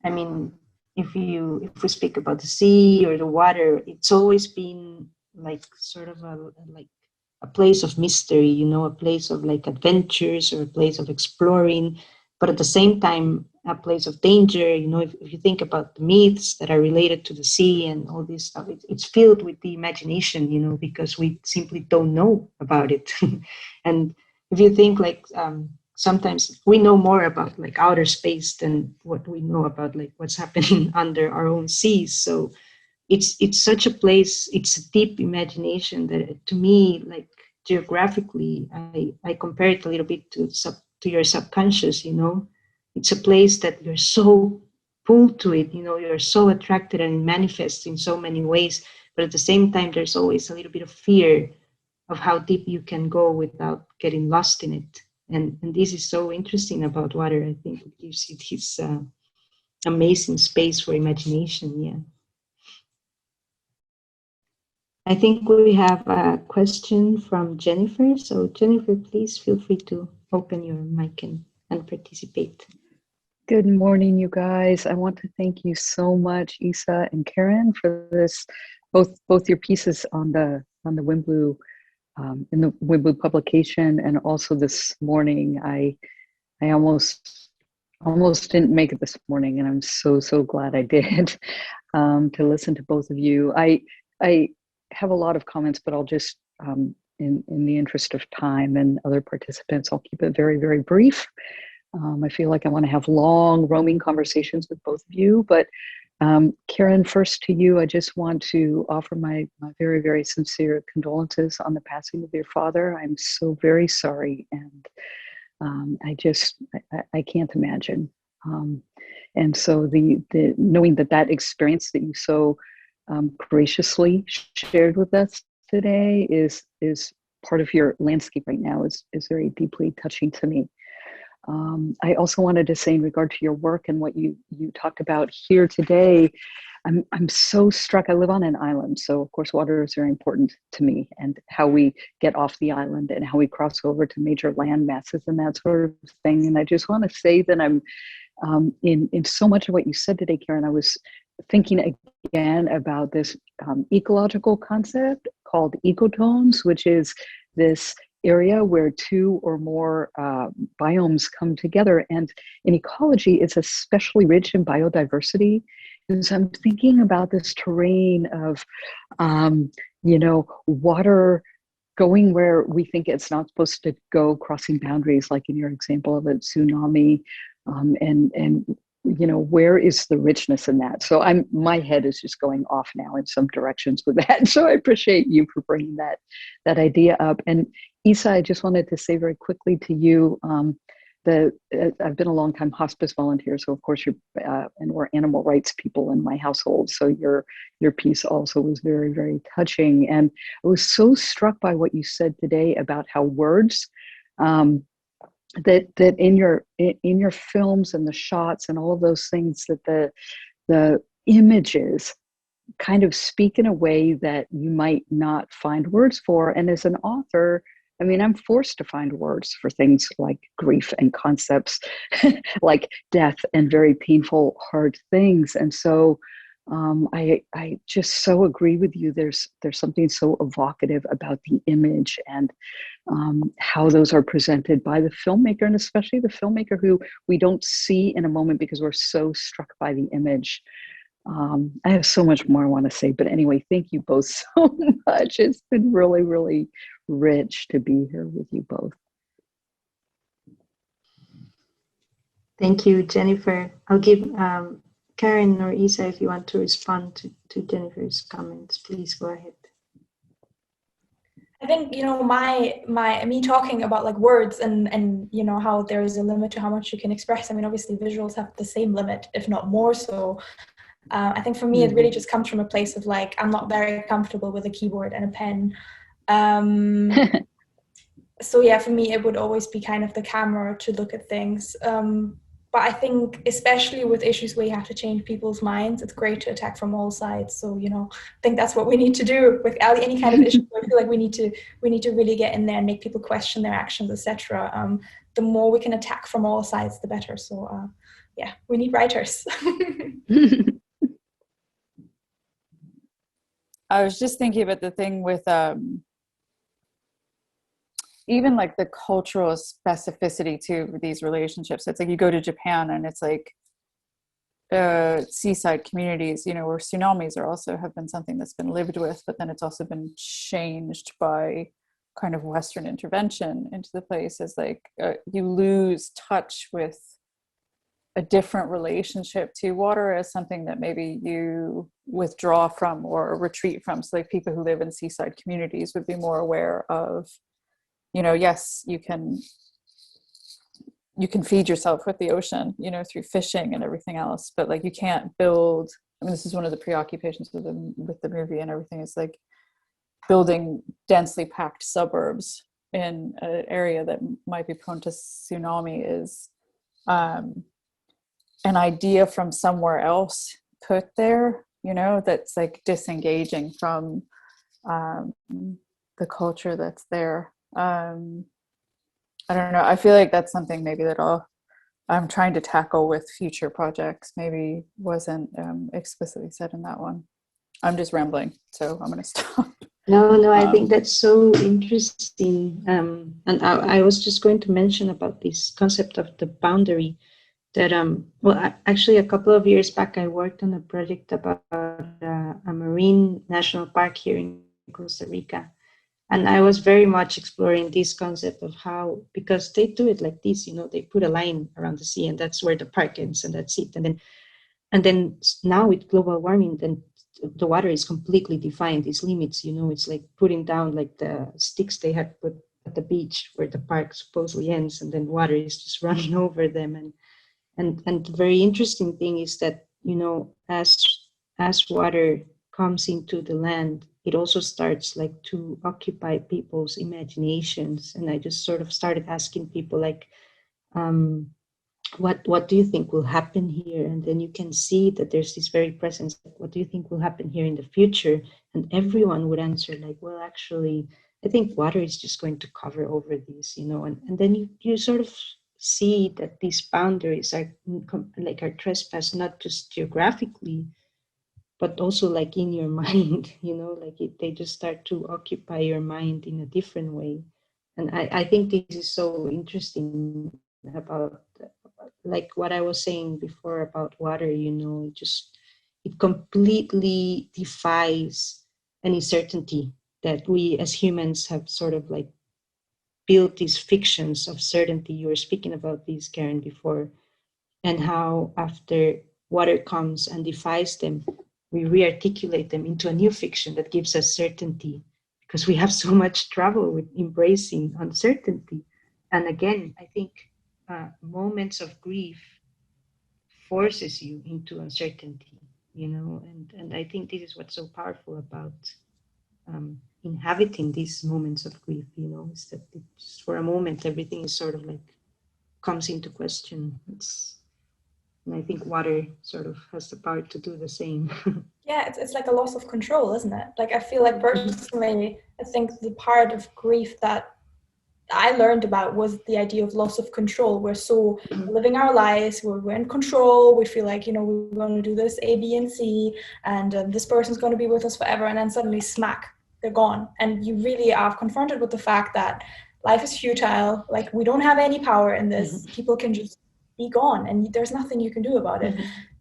I mean, if we speak about the sea or the water, it's always been like sort of a place of mystery, you know, a place of like adventures or a place of exploring, but at the same time, a place of danger. You know, if you think about the myths that are related to the sea and all this stuff, it's filled with the imagination, you know, because we simply don't know about it. And if you think like, sometimes we know more about like outer space than what we know about like what's happening under our own seas. So it's such a place, it's a deep imagination that to me, like geographically, I compare it a little bit to your subconscious, you know. It's a place that you're so pulled to it, you know, you're so attracted, and it manifests in so many ways. But at the same time, there's always a little bit of fear of how deep you can go without getting lost in it. And this is so interesting about water. I think it gives it this amazing space for imagination. Yeah. I think we have a question from Jennifer. So Jennifer, please feel free to open your mic and participate. Good morning, you guys. I want to thank you so much, Isa and Karen, for this, both your pieces on the Wimblu in the Wimblu publication, and also this morning. I almost didn't make it this morning, and I'm so glad I did to listen to both of you. I have a lot of comments, but I'll just in the interest of time and other participants, I'll keep it very brief. I feel like I want to have long, roaming conversations with both of you. But Karen, first to you, I just want to offer my very sincere condolences on the passing of your father. I'm so very sorry, and I can't imagine. And so the knowing that experience that you so graciously shared with us today is part of your landscape right now is very deeply touching to me. I also wanted to say, in regard to your work and what you talked about here today, I'm so struck. I live on an island, so of course water is very important to me, and how we get off the island and how we cross over to major land masses and that sort of thing. And I just want to say that I'm in so much of what you said today, Karen. I was thinking again about this ecological concept called ecotones, which is this area where two or more biomes come together. And in ecology, it's especially rich in biodiversity. And so I'm thinking about this terrain of, water going where we think it's not supposed to go, crossing boundaries, like in your example of a tsunami, and where is the richness in that? So my head is just going off now in some directions with that. So I appreciate you for bringing that idea up. And Isa, I just wanted to say very quickly to you that I've been a long time hospice volunteer. So of course and we're animal rights people in my household. So your piece also was very touching. And I was so struck by what you said today about how words, that in your films and the shots and all of those things, that the images kind of speak in a way that you might not find words for. And as an author, I mean, I'm forced to find words for things like grief and concepts like death and very painful, hard things. And so I just so agree with you. There's something so evocative about the image and how those are presented by the filmmaker, and especially the filmmaker who we don't see in a moment because we're so struck by the image. I have so much more I want to say, but anyway, thank you both so much. It's been really rich to be here with you both. Thank you, Jennifer. I'll give Karen or Isa, if you want to respond to Jennifer's comments, please go ahead. I think, me talking about like words and how there is a limit to how much you can express. I mean, obviously visuals have the same limit, if not more so. I think for me, it really just comes from a place of like, I'm not very comfortable with a keyboard and a pen. So yeah, for me, it would always be kind of the camera to look at things. But I think, especially with issues where you have to change people's minds, it's great to attack from all sides. So, I think that's what we need to do with any kind of issue. I feel like we need to really get in there and make people question their actions, etc. The more we can attack from all sides, the better. So, yeah, we need writers. I was just thinking about the thing with even like the cultural specificity to these relationships. It's like you go to Japan and it's like seaside communities, where tsunamis have been something that's been lived with, but then it's also been changed by kind of Western intervention into the place. As like you lose touch with a different relationship to water as something that maybe you withdraw from or retreat from. So like people who live in seaside communities would be more aware of, yes, you can feed yourself with the ocean, through fishing and everything else, but like you can't build. I mean, this is one of the preoccupations with the movie and everything, is like building densely packed suburbs in an area that might be prone to tsunami is an idea from somewhere else put there, that's like disengaging from the culture that's there. I don't know. I feel like that's something maybe that I'll I'm trying to tackle with future projects maybe wasn't explicitly said in that one. I'm just rambling, so I'm going to stop. No, I think that's so interesting. And I was just going to mention about this concept of the boundary that, actually a couple of years back, I worked on a project about a marine national park here in Costa Rica. And I was very much exploring this concept of how, because they do it like this, they put a line around the sea and that's where the park ends and that's it. And then now with global warming, then the water is completely defined, these limits, it's like putting down like the sticks they had put at the beach where the park supposedly ends, and then water is just running over them. And the very interesting thing is that, as water comes into the land, it also starts like to occupy people's imaginations. And I just sort of started asking people like, what do you think will happen here? And then you can see that there's this very presence. What do you think will happen here in the future? And everyone would answer like, well, actually, I think water is just going to cover over this, and then you sort of see that these boundaries are like are trespassed, not just geographically, but also like in your mind, like they just start to occupy your mind in a different way. And I think this is so interesting about like what I was saying before about water, it completely defies any certainty that we as humans have sort of like built these fictions of certainty. You were speaking about these, Karen, before, and how after water comes and defies them, we rearticulate them into a new fiction that gives us certainty, because we have so much trouble with embracing uncertainty. And again, I think moments of grief forces you into uncertainty, and I think this is what's so powerful about inhabiting these moments of grief, is that it's, for a moment, everything is sort of like comes into question. And I think water sort of has the power to do the same. Yeah, it's like a loss of control, isn't it? Like I feel like personally, I think the part of grief that I learned about was the idea of loss of control. We're so living our lives, we're in control, we feel like, we're going to do this A, B, and C, and this person's going to be with us forever, and then suddenly smack, they're gone. And you really are confronted with the fact that life is futile, like we don't have any power in this, people can just be gone, and there's nothing you can do about it.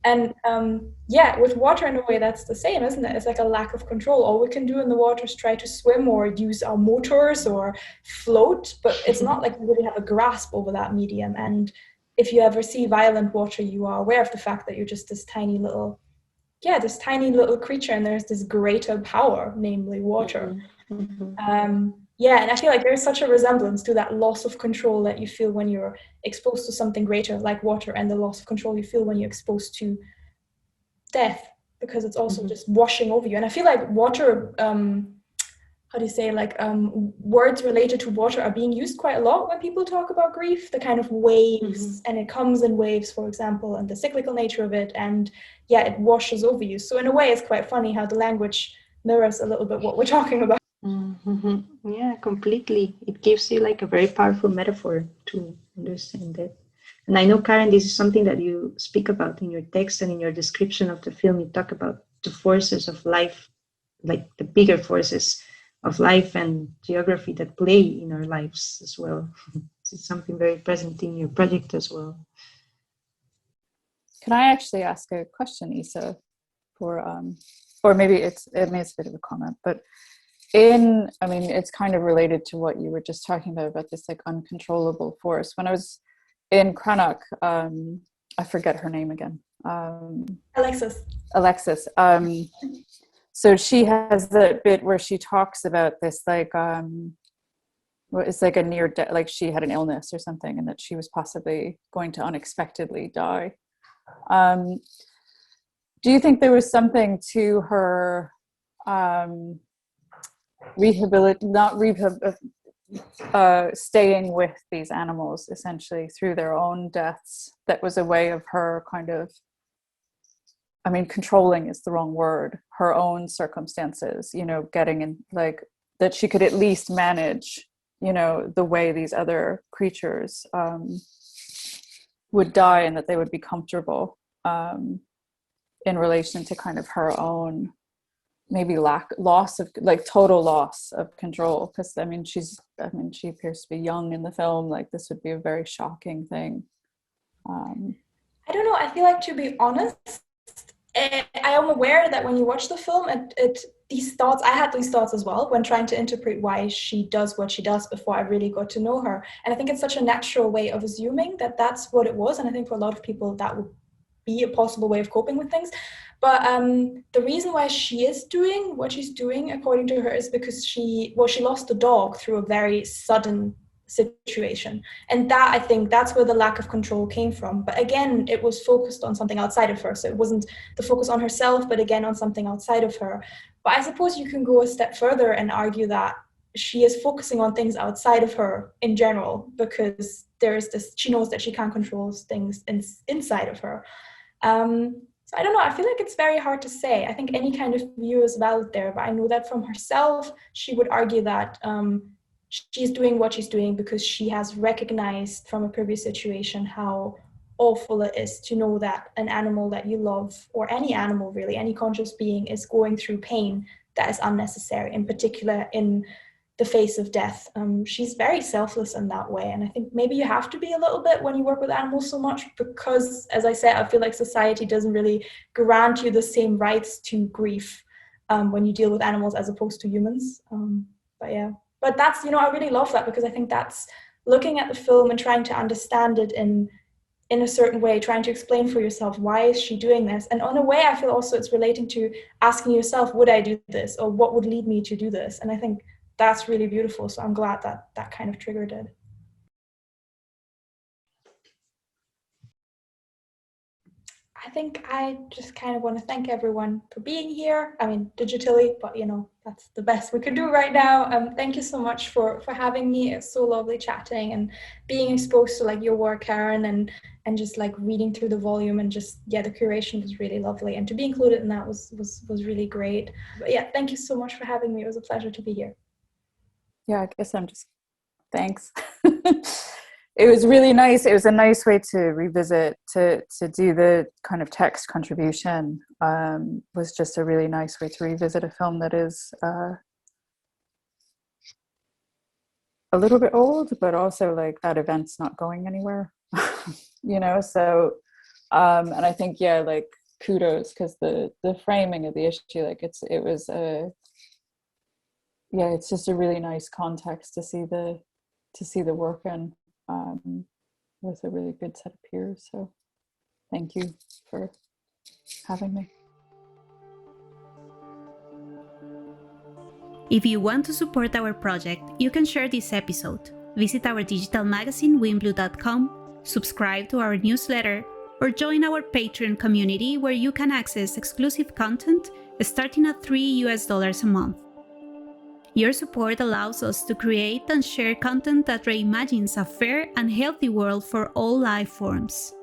And with water in a way that's the same, isn't it? It's like a lack of control. All we can do in the water is try to swim or use our motors or float, but it's not like we really have a grasp over that medium. And if you ever see violent water, you are aware of the fact that you're just this tiny little creature, and there's this greater power, namely water. And I feel like there's such a resemblance to that loss of control that you feel when you're exposed to something greater like water, and the loss of control you feel when you're exposed to death, because it's also just washing over you. And I feel like water, words related to water are being used quite a lot when people talk about grief, the kind of waves, and it comes in waves, for example, and the cyclical nature of it, and it washes over you. So in a way, it's quite funny how the language mirrors a little bit what we're talking about. Yeah, completely. It gives you like a very powerful metaphor to understand it. And I know, Karen, this is something that you speak about in your text and in your description of the film. You talk about the forces of life, like the bigger forces of life and geography that play in our lives as well. It's something very present in your project as well. Can I actually ask a question, Isa, or maybe it's a bit of a comment, but it's kind of related to what you were just talking about this like uncontrollable force. When I was in Crannog, I forget her name again. Alexis. So she has the bit where she talks about this like it's like a near death, like she had an illness or something, and that she was possibly going to unexpectedly die. Do you think there was something to her staying with these animals essentially through their own deaths that was a way of her kind of, controlling is the wrong word, her own circumstances, getting in, like that she could at least manage, the way these other creatures would die and that they would be comfortable, in relation to kind of her own maybe total loss of control. Because she appears to be young in the film. Like, this would be a very shocking thing. I don't know. I feel like, to be honest, I am aware that when you watch the film, I had these thoughts as well when trying to interpret why she does what she does before I really got to know her. And I think it's such a natural way of assuming that that's what it was. And I think for a lot of people that would be a possible way of coping with things. But the reason why she is doing what she's doing, according to her, is because she lost a dog through a very sudden situation. And that, I think, that's where the lack of control came from. But again, it was focused on something outside of her. So it wasn't the focus on herself, but again, on something outside of her. But I suppose you can go a step further and argue that she is focusing on things outside of her in general, because she knows that she can't control things inside of her. So I don't know, I feel like it's very hard to say. I think any kind of view is valid there, but I know that from herself, she would argue that she's doing what she's doing because she has recognized from a previous situation how awful it is to know that an animal that you love, or any animal really, any conscious being, is going through pain that is unnecessary, in particular in the face of death. She's very selfless in that way. And I think maybe you have to be a little bit when you work with animals so much, because, as I said, I feel like society doesn't really grant you the same rights to grief when you deal with animals as opposed to humans. But that's, I really love that, because I think that's looking at the film and trying to understand it in a certain way, trying to explain for yourself, why is she doing this? And in a way, I feel also it's relating to asking yourself, would I do this? Or what would lead me to do this? And I think that's really beautiful. So I'm glad that that kind of triggered it. I think I just kind of want to thank everyone for being here. I mean, digitally, but that's the best we could do right now. Thank you so much for having me. It's so lovely chatting and being exposed to your work, Karen, and just reading through the volume, and just, the curation was really lovely. And to be included in that was really great. But yeah, thank you so much for having me. It was a pleasure to be here. Yeah, I guess thanks. It was really nice. It was a nice way to revisit, to do the kind of text contribution. Was just a really nice way to revisit a film that is a little bit old, but also that event's not going anywhere, So, and I think, kudos, because the framing of the issue, it's just a really nice context to see the work in. With a really good set of peers. So thank you for having me. If you want to support our project, you can share this episode, visit our digital magazine wimblu.com, subscribe to our newsletter, or join our Patreon community, where you can access exclusive content starting at $3 a month. Your support allows us to create and share content that reimagines a fair and healthy world for all life forms.